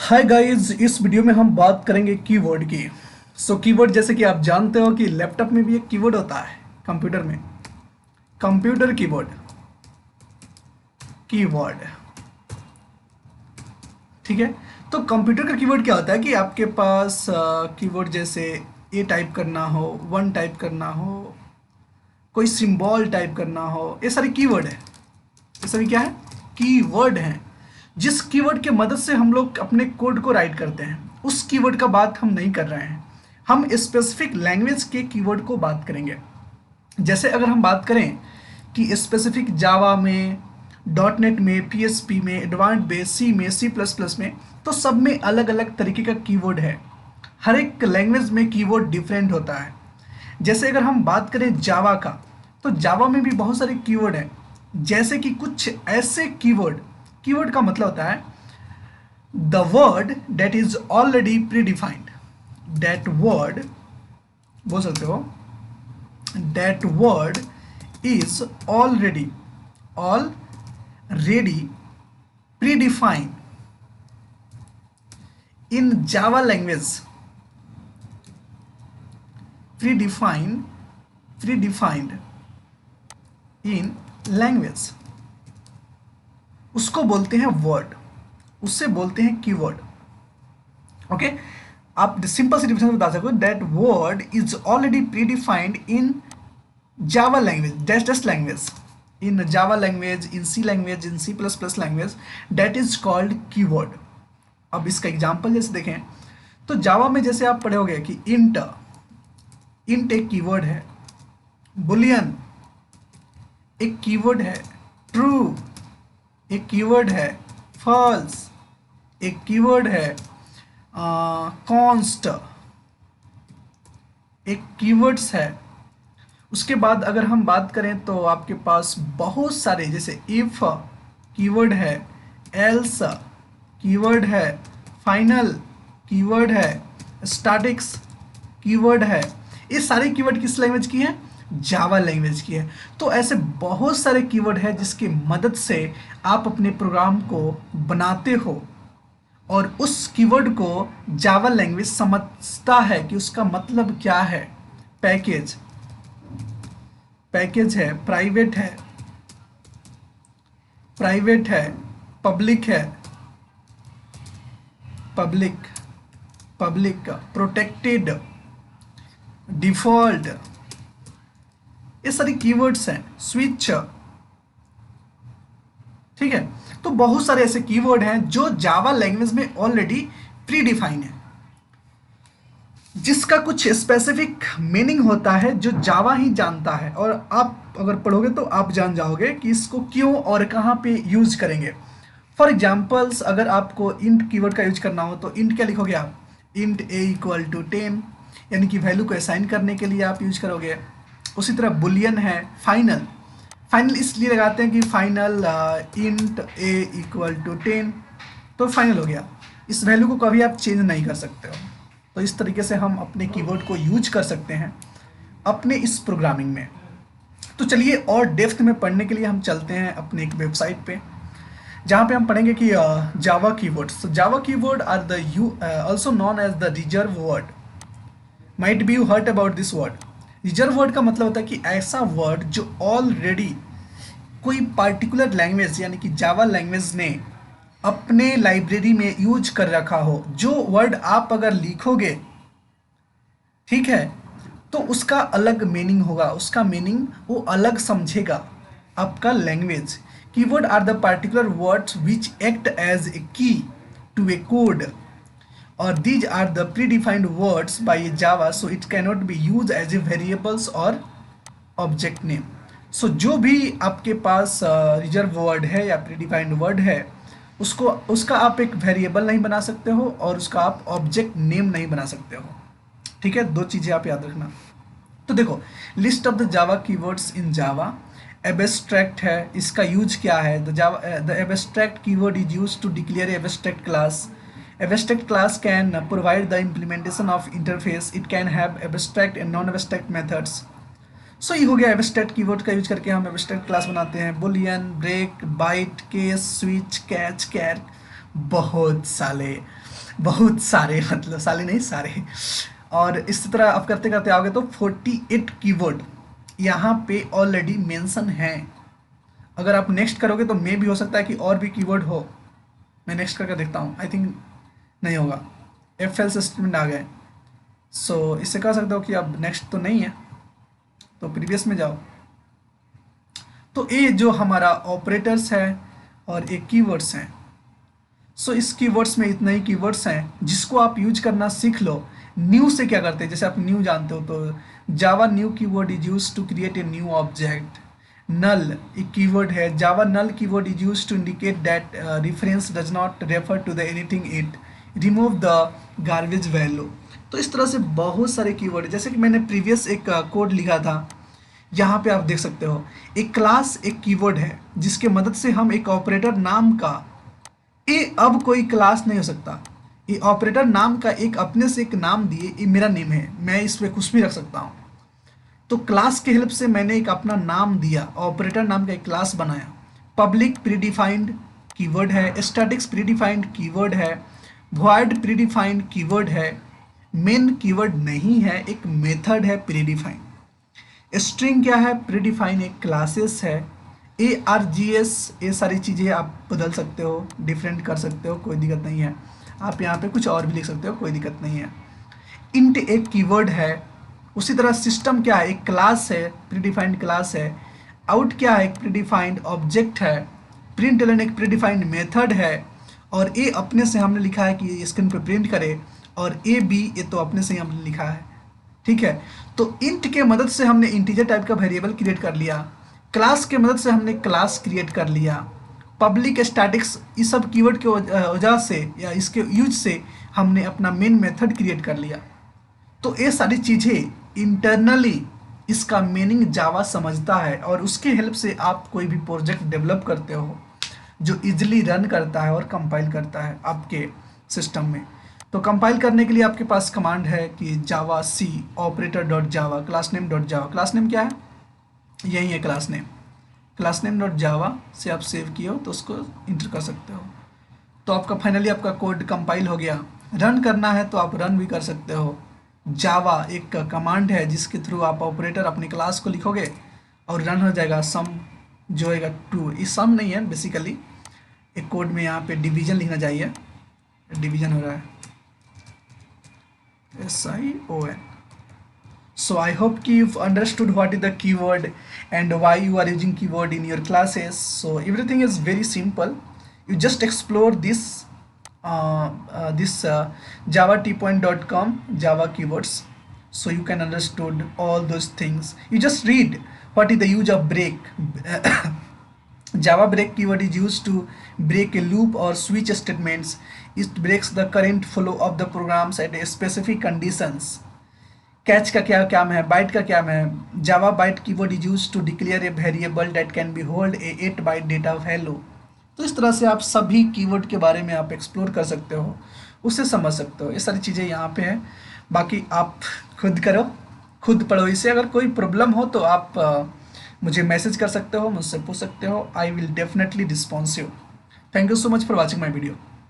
Hi guys, इस video में हम बात करेंगे कीवर्ड की। कीवर्ड जैसे कि आप जानते हो कि लैपटॉप में भी एक कीवर्ड होता है, कंप्यूटर में कंप्यूटर कीवर्ड। कीवर्ड ठीक है। तो कंप्यूटर का कीवर्ड क्या होता है कि आपके पास कीवर्ड जैसे ए टाइप करना हो, वन टाइप करना हो, कोई सिंबल टाइप करना हो, ये सारे कीवर्ड है। ये सभी क्या है? कीवर्ड हैं। जिस कीवर्ड के मदद से हम लोग अपने कोड को राइट करते हैं, उस कीवर्ड का बात हम नहीं कर रहे हैं। हम स्पेसिफिक लैंग्वेज के कीवर्ड को बात करेंगे। जैसे अगर हम बात करें कि स्पेसिफिक जावा में, डॉट नेट में, पीएचपी में, एडवांस बेस, सी में, सी प्लस प्लस में, तो सब में अलग अलग तरीके का कीवर्ड है। हर एक लैंग्वेज में कीवर्ड डिफरेंट होता है। जैसे अगर हम बात करें जावा का, तो जावा में भी बहुत सारे कीवर्ड हैं। जैसे कि कुछ ऐसे कीवर्ड, कीवर्ड का मतलब होता है the word that is already predefined. That word बोल सकते हो, that word is already predefined in Java language. Predefined in language, उसको बोलते हैं वर्ड, उससे बोलते हैं कीवर्ड। ओके, आप सिंपल सी डिफिनेशन बता सकते हो, that word is already predefined in Java language, dash language, in Java language, in C language, in C plus plus language, that is called keyword. अब इसका एग्जांपल जैसे देखें तो जावा में जैसे आप पढ़े होगे कि इंट एक कीवर्ड है, बुलियन एक कीवर्ड है, ट्रू एक कीवर्ड है, फॉल्स एक कीवर्ड है, कॉन्स्ट एक कीवर्ड्स है। उसके बाद अगर हम बात करें तो आपके पास बहुत सारे, जैसे इफ कीवर्ड है, एल्स कीवर्ड है, फाइनल कीवर्ड है, स्टैटिक्स कीवर्ड है। ये सारे कीवर्ड किस लैंग्वेज की है? जावा लैंग्वेज की है। तो ऐसे बहुत सारे कीवर्ड है जिसकी मदद से आप अपने प्रोग्राम को बनाते हो और उस कीवर्ड को जावा लैंग्वेज समझता है कि उसका मतलब क्या है। पैकेज है, प्राइवेट है, पब्लिक है, पब्लिक प्रोटेक्टेड, डिफॉल्ट, ये सारी कीवर्ड्स हैं, स्विच। ठीक है। तो बहुत सारे ऐसे कीवर्ड हैं जो जावा लैंग्वेज में ऑलरेडी प्री डिफाइन है, जिसका कुछ स्पेसिफिक मीनिंग होता है जो जावा ही जानता है। और आप अगर पढ़ोगे तो आप जान जाओगे कि इसको क्यों और कहाँ पे यूज करेंगे। फॉर एग्जाम्पल्स, अगर आपको इंट कीवर्ड का यूज करना हो तो इंट क्या लिखोगे आप? इंट ए इक्वल टू 10, यानी कि वैल्यू को असाइन करने के लिए आप यूज करोगे। उसी तरह बुलियन है, फाइनल इसलिए लगाते हैं कि final int A equal to 10, तो फाइनल हो गया। इस वैल्यू को कभी आप चेंज नहीं कर सकते हो। तो इस तरीके से हम अपने कीवर्ड को यूज कर सकते हैं अपने इस प्रोग्रामिंग में। तो चलिए और डेप्थ में पढ़ने के लिए हम चलते हैं अपने एक वेबसाइट पे, जहाँ पे हम पढ़ेंगे कि Java keywords. Java keyword are the also known as the reserve word. Might be you heard about this word. Reserve word का मतलब होता है कि ऐसा वर्ड जो ऑलरेडी कोई पार्टिकुलर लैंग्वेज यानी कि जावा लैंग्वेज ने अपने लाइब्रेरी में यूज कर रखा हो। जो वर्ड आप अगर लिखोगे, ठीक है, तो उसका अलग मीनिंग होगा, उसका मीनिंग वो अलग समझेगा आपका language. Keyword are the particular words which act as a key to a code, और these are the predefined words by Java, so it cannot be used as a variables और object name. So जो भी आपके पास reserve word है या predefined word है, उसका आप एक वेरिएबल नहीं बना सकते हो और उसका आप ऑब्जेक्ट नेम नहीं बना सकते हो। ठीक है, दो चीज़ें आप याद रखना। तो देखो, list of the Java keywords in Java. Abstract है, इसका यूज क्या है? The abstract keyword is use to declare abstract class. Abstract class can provide the implementation of interface. It can have abstract and non-abstract methods. So ये हो गया abstract keyword का use करके हम abstract क्लास बनाते हैं। Boolean, break, byte, case, switch, catch, char, बहुत साले। बहुत सारे, मतलब सारे नहीं, सारे। और इस तरह आप करते करते आओगे तो 48 कीवर्ड यहाँ पे ऑलरेडी मेंशन हैं। अगर आप नेक्स्ट करोगे तो मे भी हो सकता है कि और भी कीवर्ड हो। मैं नेक्स्ट करके देखता हूँ, आई थिंक नहीं होगा। एफ एल स्टेटमेंट आ गए। सो इससे कह सकते हो कि अब नेक्स्ट तो नहीं है, तो प्रीवियस में जाओ। तो ये जो हमारा ऑपरेटर्स है और ये कीवर्ड्स हैं। सो इस कीवर्ड्स में इतने ही कीवर्ड्स हैं जिसको आप यूज करना सीख लो। न्यू से क्या करते हैं, जैसे आप न्यू जानते हो तो Java new keyword is use to create a new object. Null एक कीवर्ड है, Java null keyword is use to indicate that reference does not refer to the anything it remove the garbage value. तो इस तरह से बहुत सारे keyword, जैसे कि मैंने प्रीवियस एक कोड लिखा था, यहाँ पे आप देख सकते हो एक क्लास एक कीवर्ड है जिसके मदद से हम एक ऑपरेटर नाम का, ये अब कोई क्लास नहीं हो सकता, ये ऑपरेटर नाम का एक अपने से एक नाम दिए, ये मेरा नेम है, मैं इस पर कुछ भी रख सकता हूँ। तो क्लास के हेल्प से मैंने एक अपना नाम दिया, ऑपरेटर नाम का एक क्लास बनाया। पब्लिक प्रीडिफाइंड कीवर्ड है, स्टैटिक्स प्रीडिफाइंड कीवर्ड है, वॉइड प्रीडिफाइंड कीवर्ड है, मेन कीवर्ड नहीं है, एक मेथड है प्रीडिफाइंड। स्ट्रिंग क्या है, प्रीडिफाइन एक क्लासेस है। ARGS ये सारी चीज़ें आप बदल सकते हो, डिफरेंट कर सकते हो, कोई दिक्कत नहीं है। आप यहाँ पे कुछ और भी लिख सकते हो, कोई दिक्कत नहीं है। इंट एक कीवर्ड है। उसी तरह सिस्टम क्या है, एक क्लास है, प्रीडिफाइंड क्लास है। आउट क्या है, एक प्रीडिफाइंड ऑब्जेक्ट है। प्रिंटलन एक प्रीडिफाइंड मेथड है। और ए अपने से हमने लिखा है कि ये स्क्रीन पे प्रिंट करे, और AB ये तो अपने से ही हमने लिखा है, ठीक है। तो इंट के मदद से हमने इंटीजर टाइप का वेरिएबल क्रिएट कर लिया, क्लास के मदद से हमने क्लास क्रिएट कर लिया। पब्लिक स्टैटिक्स इस सब कीवर्ड के वजह से या इसके यूज से हमने अपना मेन मेथड क्रिएट कर लिया। तो ये सारी चीज़ें इंटरनली इसका मीनिंग जावा समझता है, और उसके हेल्प से आप कोई भी प्रोजेक्ट डेवलप करते हो जो इजीली रन करता है और कंपाइल करता है आपके सिस्टम में। तो कंपाइल करने के लिए आपके पास कमांड है कि javac operator dot Java class name dot Java. Class name क्या है, यही है class name. Class name dot Java से आप सेव किए हो तो उसको इंटर कर सकते हो। तो आपका फाइनली आपका कोड कंपाइल हो गया। रन करना है तो आप रन भी कर सकते हो। जावा एक कमांड है जिसके थ्रू आप ऑपरेटर अपनी क्लास को लिखोगे और रन हो जाएगा। सम जो होएगा ट्रू, ये सम नहीं है बेसिकली, एक कोड में यहाँ पे डिवीजन लिखना चाहिए, डिवीजन हो रहा है SION. So I hope you've understood what is the keyword and why you are using keyword in your classes. So everything is very simple. You just explore this javat.com Java keywords, so you can understood all those things. You just read what is the use of break. Java break keyword is used to break a loop or switch statements. It breaks the current flow of the programs at a specific conditions. Catch का क्या काम है, byte का क्या है, Java byte keyword is use to declare a variable that can be hold a 8 byte data value. तो इस तरह से आप सभी कीवर्ड के बारे में आप एक्सप्लोर कर सकते हो, उससे समझ सकते हो। ये सारी चीज़ें यहाँ पे हैं, बाकी आप खुद करो, खुद पढ़ो इसे। अगर कोई प्रॉब्लम हो तो आप मुझे मैसेज कर सकते हो, मुझसे पूछ सकते हो। I will definitely response you. Thank you so much for watching my video.